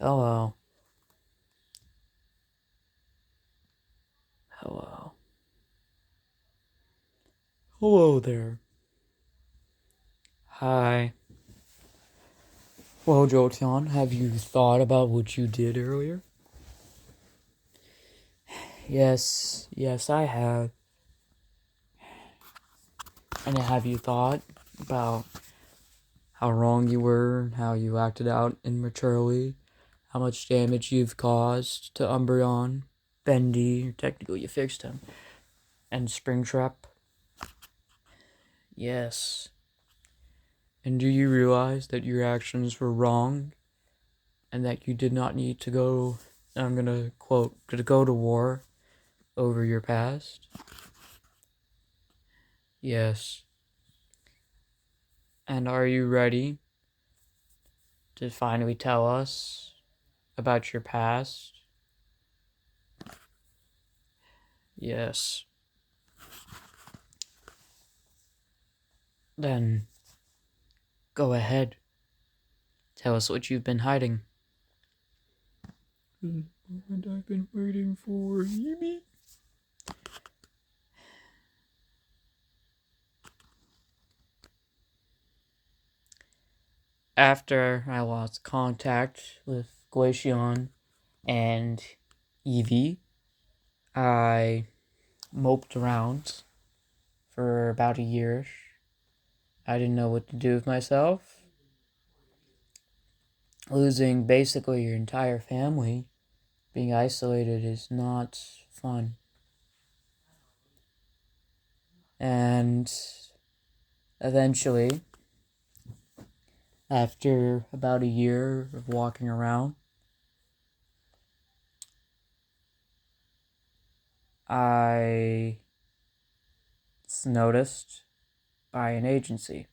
Hello. Hello. Hello there. Hi. Well, Jolton, have you thought about what you did earlier? Yes, I have. And have you thought about how wrong you were, how you acted out immaturely, how much damage you've caused to Umbreon, Bendy, technically you fixed him, and Springtrap? Yes. And do you realize that your actions were wrong and that you did not need to go, I'm gonna quote, to go to war over your past? Yes. And are you ready to finally tell us about your past? Yes. Then go ahead. Tell us what you've been hiding. The moment I've been waiting for, Yimi. After I lost contact with Glaceon and Eevee, I moped around for about a year. I didn't know what to do with myself. Losing basically your entire family, being isolated is not fun. And eventually, after about a year of walking around, I was noticed by an agency.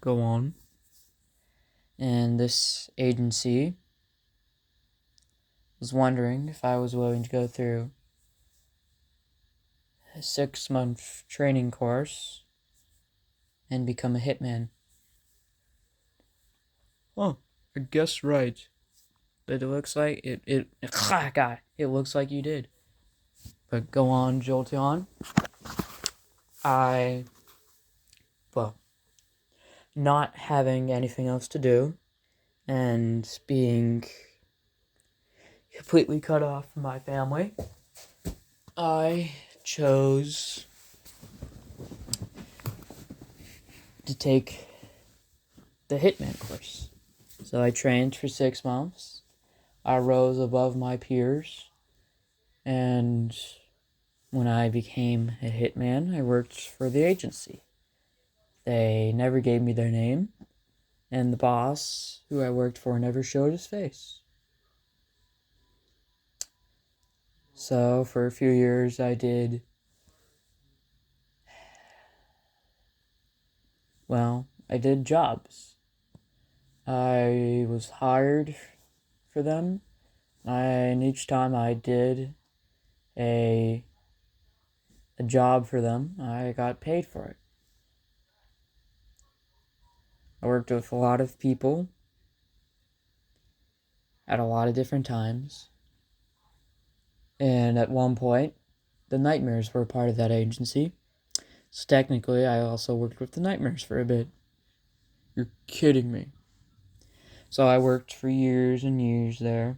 Go on. And this agency was wondering if I was willing to go through a 6-month training course and become a hitman. Oh, I guess right. But it looks like God, it looks like you did. But go on, Jolteon. I, well, not having anything else to do and being completely cut off from my family, I chose to take the Hitman course. So I trained for 6 months. I rose above my peers, and when I became a hitman, I worked for the agency. They never gave me their name, and the boss, who I worked for, never showed his face. So for a few years, I did, well, I did jobs. I was hired for them, and each time I did a job for them, I got paid for it. I worked with a lot of people at a lot of different times. And at one point, the Nightmares were part of that agency. So technically, I also worked with the Nightmares for a bit. You're kidding me. So I worked for years and years there.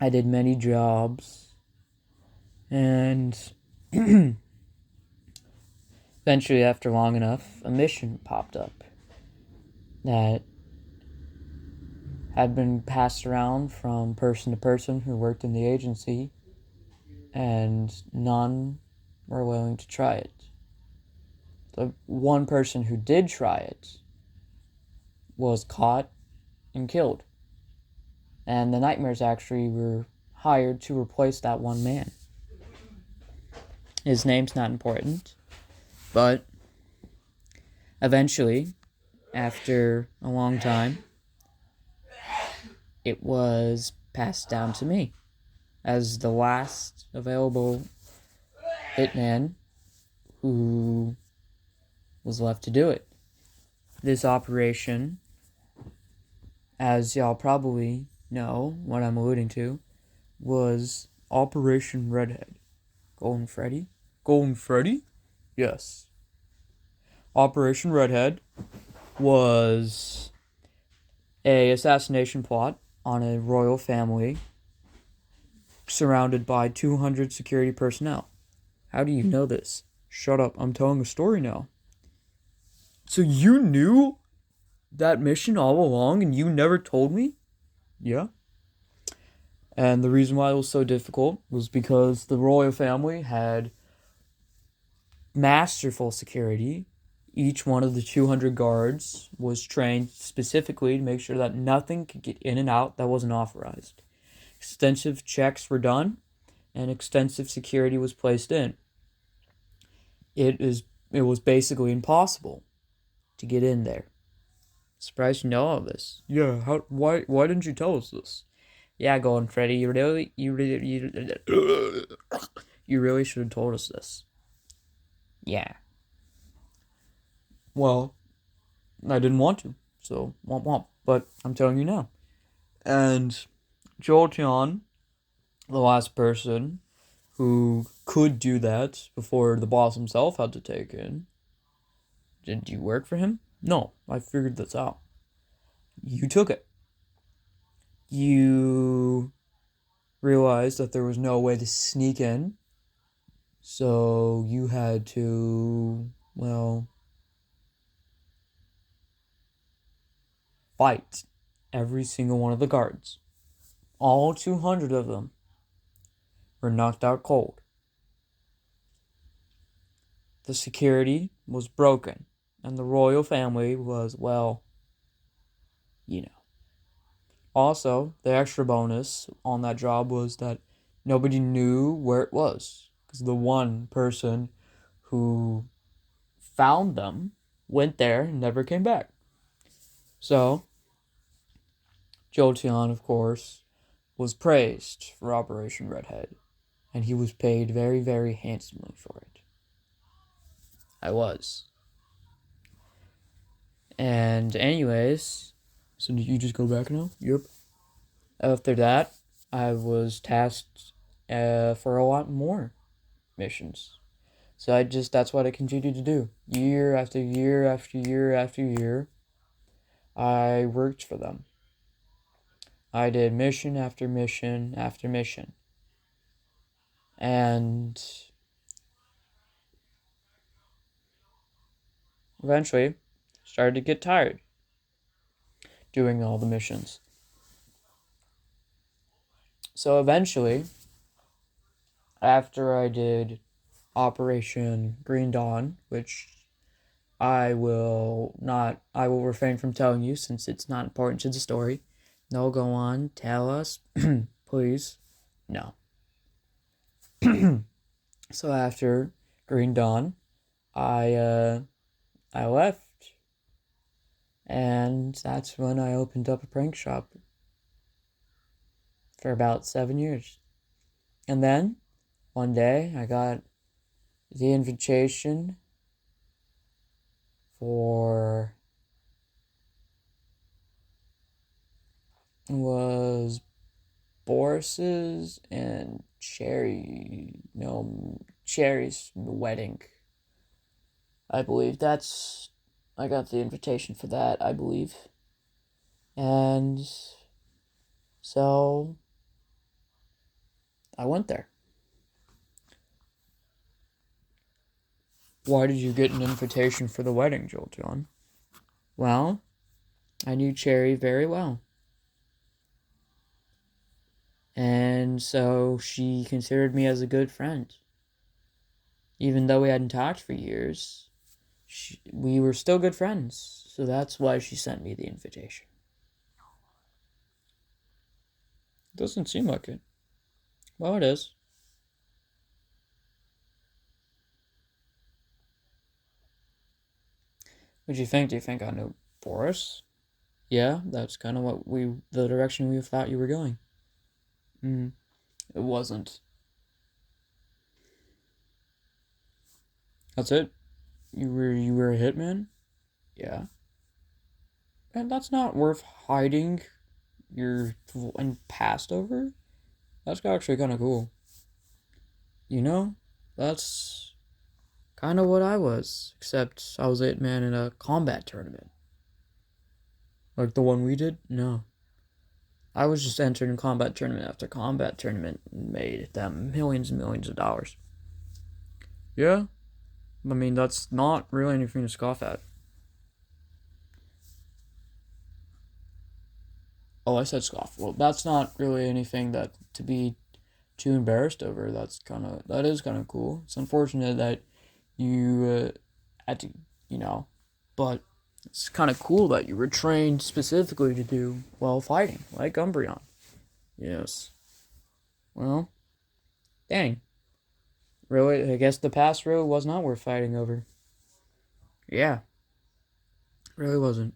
I did many jobs. And eventually, after long enough, a mission popped up that had been passed around from person to person who worked in the agency, and none were willing to try it. The one person who did try it was caught and killed. And the Nightmares actually were hired to replace that one man. His name's not important, but eventually, after a long time, it was passed down to me as the last available hitman who was left to do it. This operation as y'all probably know, what I'm alluding to was Operation Redhead. Golden Freddy? Golden Freddy? Yes. Operation Redhead was a assassination plot on a royal family surrounded by 200 security personnel. How do you know this? Shut up, I'm telling a story now. So you knew that mission all along and you never told me? Yeah. And the reason why it was so difficult was because the royal family had masterful security. Each one of the 200 guards was trained specifically to make sure that nothing could get in and out that wasn't authorized. Extensive checks were done, and extensive security was placed in. It was basically impossible to get in there. Surprised you know all this. Yeah, why didn't you tell us this? Yeah, Golden Freddy, you really should have told us this. Yeah. Well, I didn't want to, so womp womp. But I'm telling you now. And Jolton, the last person who could do that before the boss himself had to take in. Did you work for him? No, I figured this out. You took it. You realized that there was no way to sneak in, so you had to, well, fight every single one of the guards. All 200 of them were knocked out cold. The security was broken, and the royal family was, well, you know. Also, the extra bonus on that job was that nobody knew where it was, because the one person who found them went there and never came back. So, Jolteon, of course, was praised for Operation Redhead, and he was paid very, very handsomely for it. I was. And anyways, so did you just go back now? Yep. After that, I was tasked for a lot more missions. So that's what I continued to do. Year after year after year after year, I worked for them. I did mission after mission after mission. And eventually started to get tired doing all the missions. So eventually, after I did Operation Green Dawn, which I will refrain from telling you since it's not important to the story. No, go on, tell us, please. No. So after Green Dawn, I left, and that's when I opened up a prank shop for about 7 years. And then, one day, I got the invitation for was Boris's and Cherry's wedding. I believe I got the invitation for that, I believe. And so I went there. Why did you get an invitation for the wedding, Jolteon? Well, I knew Cherry very well. And so she considered me as a good friend. Even though we hadn't talked for years, we were still good friends. So that's why she sent me the invitation. Doesn't seem like it. Well, it is. What do you think? Do you think I knew Boris? Yeah, that's kind of the direction we thought you were going. It wasn't. That's it? You were a hitman? Yeah. And that's not worth hiding your past over. That's actually kind of cool. You know, that's kind of what I was, except I was 8-man in a combat tournament. Like the one we did? No. I was just entering combat tournament after combat tournament and made them millions and millions of dollars. Yeah, I mean, that's not really anything to scoff at. Oh, I said scoff. Well, that's not really anything that to be too embarrassed over. That is kind of cool. It's unfortunate that you had to, you know, but it's kind of cool that you were trained specifically to do well fighting, like Umbreon. Yes. Well, dang. Really, I guess the past really was not worth fighting over. Yeah, really wasn't.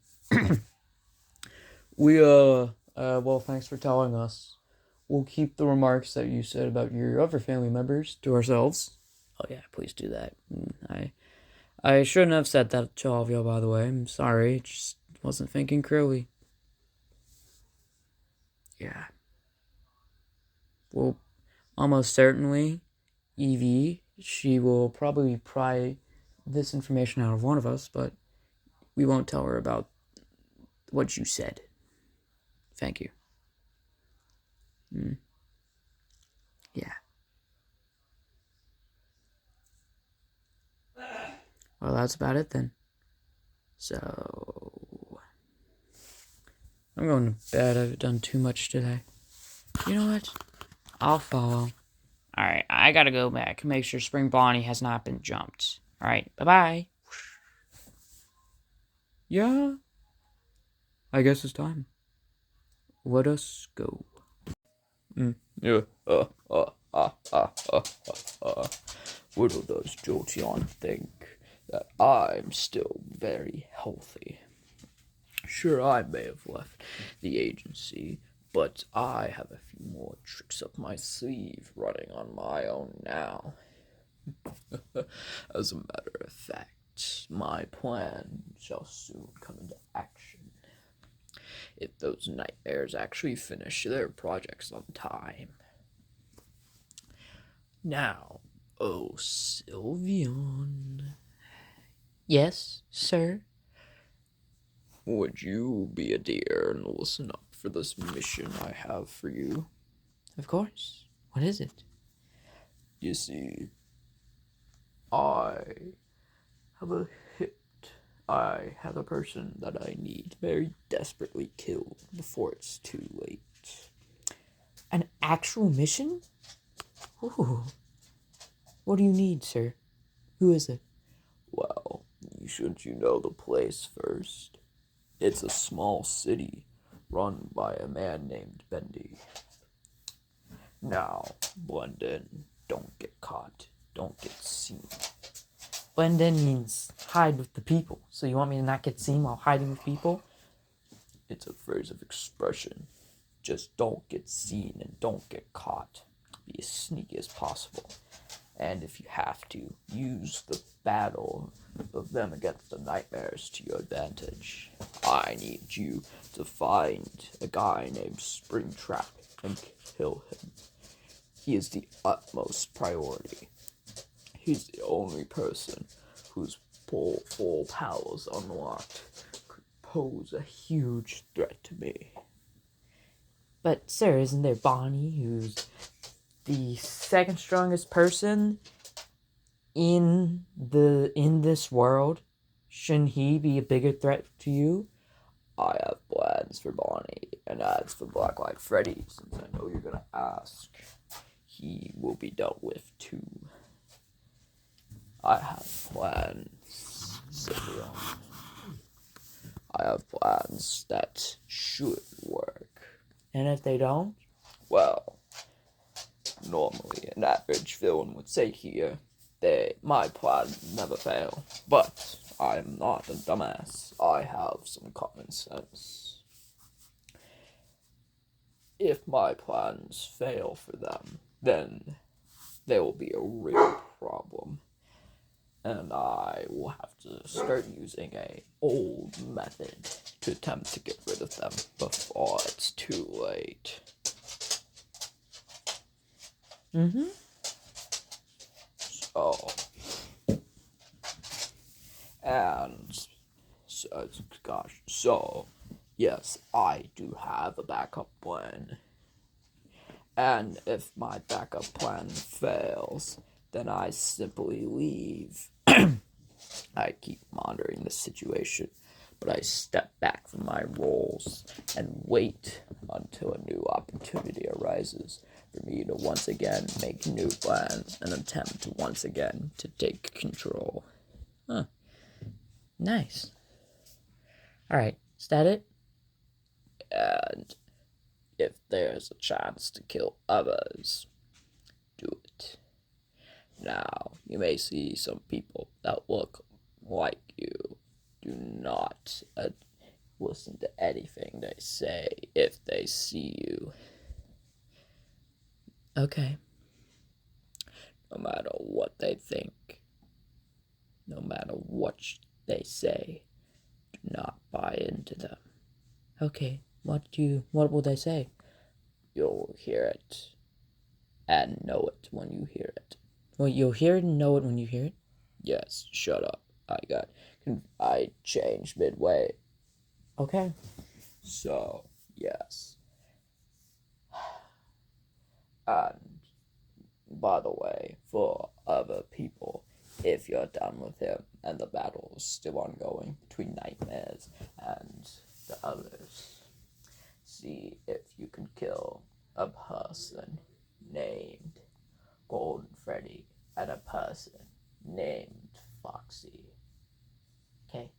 Well, thanks for telling us. We'll keep the remarks that you said about your other family members to ourselves. Oh yeah, please do that. I shouldn't have said that to all of you, by the way. I'm sorry. Just wasn't thinking clearly. Yeah. Well, almost certainly, Evie, she will probably pry this information out of one of us, but we won't tell her about what you said. Thank you. Yeah. Well, that's about it then. So, I'm going to bed. I've done too much today. You know what? I'll follow. Alright, I gotta go back. Make sure Spring Bonnie has not been jumped. Alright, bye-bye. Yeah. I guess it's time. Let us go. Yeah. Little does Jolteon think that I'm still very healthy. Sure, I may have left the agency, but I have a few more tricks up my sleeve running on my own now. As a matter of fact, my plan shall soon come into action. If those nightmares actually finish their projects on time. Now, oh, Sylveon. Yes, sir? Would you be a dear and listen up for this mission I have for you? Of course. What is it? You see, I have a hit. I have a person that I need very desperately killed before it's too late. An actual mission? Ooh. What do you need, sir? Who is it? Well, shouldn't you know the place first? It's a small city run by a man named Bendy. Now, blend in. Don't get caught. Don't get seen. Blend in means hide with the people. So you want me to not get seen while hiding with people? It's a phrase of expression. Just don't get seen and don't get caught. Be as sneaky as possible. And if you have to, use the battle of them against the nightmares to your advantage. I need you to find a guy named Springtrap and kill him. He is the utmost priority. He's the only person whose full powers unlocked could pose a huge threat to me. But, sir, isn't there Bonnie, who's the second strongest person in this world? Shouldn't he be a bigger threat to you? I have plans for Bonnie, and as for Blacklight Freddy, since I know you're gonna ask, he will be dealt with too. I have plans, Sylveon. I have plans that should work. And if they don't? Well, normally an average villain would say here, my plans never fail. But I'm not a dumbass. I have some common sense. If my plans fail for them, then there will be a real problem. And I will have to start using a old method to attempt to get rid of them before it's too late. So, and so yes, I do have a backup plan. And if my backup plan fails, then I simply leave. I keep monitoring the situation, but I step back from my roles and wait until a new opportunity arises for me to once again make new plans and attempt once again to take control. Huh. Nice. Alright, is that it? And if there's a chance to kill others, do it. Now, you may see some people that look like you. Do not listen to anything they say if they see you. Okay. No matter what they think, no matter what they say, do not buy into them. Okay, what will they say? You'll hear it and know it when you hear it. Well, you'll hear it and know it when you hear it? Yes, shut up. I changed midway. Okay. So, yes. And, by the way, for other people, if you're done with him and the battle is still ongoing between Nightmares and the others, see if you can kill a person named Golden Freddy and a person named Foxy. Okay.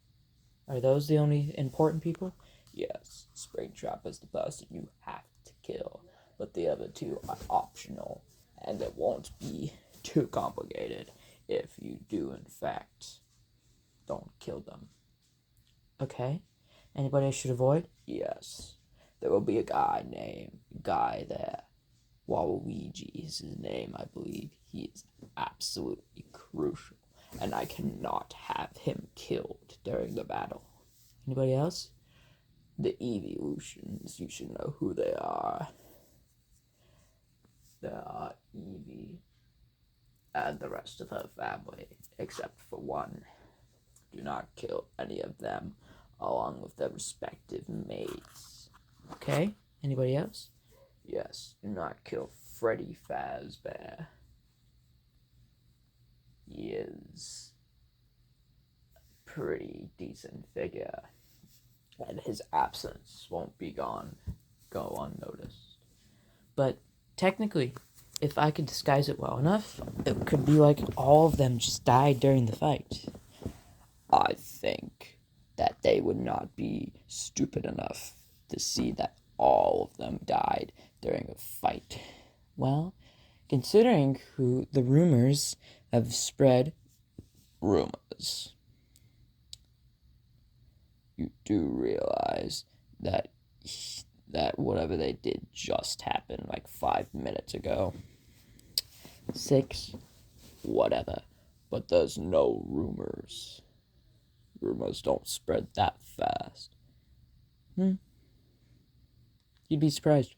Are those the only important people? Yes, Springtrap is the person you have to kill, but the other two are optional, and it won't be too complicated if you do, in fact, don't kill them. Okay. Anybody I should avoid? Yes. There will be a guy there. Waluigi is his name, I believe. He is absolutely crucial, and I cannot have him killed during the battle. Anybody else? The Evolutions, you should know who they are. There are Eevee and the rest of her family, except for one. Do not kill any of them, along with their respective mates. Okay, anybody else? Yes, do not kill Freddy Fazbear. He is a pretty decent figure, and his absence won't go unnoticed. But technically, if I could disguise it well enough, it could be like all of them just died during the fight. I think that they would not be stupid enough to see that all of them died during a fight. Well, considering who the rumors have spread, rumors, you do realize that whatever they did just happened like 5 minutes ago. 6, whatever. But there's no rumors. Rumors don't spread that fast. You'd be surprised.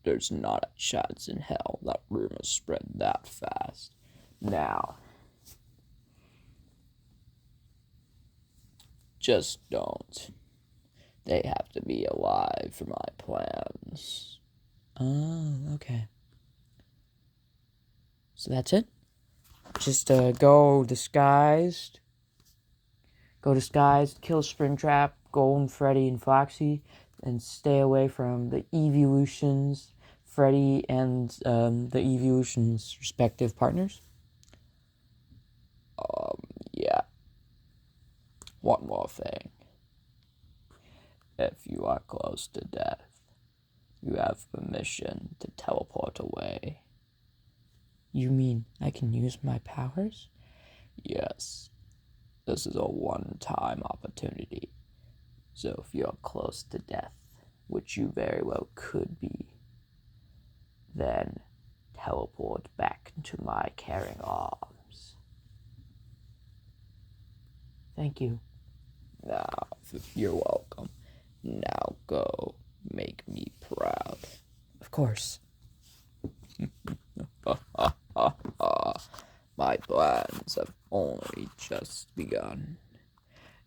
There's not a chance in hell that rumors spread that fast. Now, just don't. They have to be alive for my plans. Oh, okay. So that's it? Just go disguised, kill Springtrap, Golden Freddy, and Foxy, and stay away from the Evolutions, Freddy, and the Evolutions' respective partners. Yeah. One more thing. If you are close to death, you have permission to teleport away. You mean I can use my powers? Yes. This is a one-time opportunity. So if you're close to death, which you very well could be, then teleport back into my caring arms. Thank you. Now, you're welcome. Now go. Make me proud. Of course. My plans have only just begun.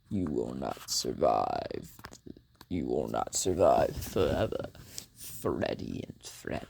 You will not survive. You will not survive forever. Freddie and French.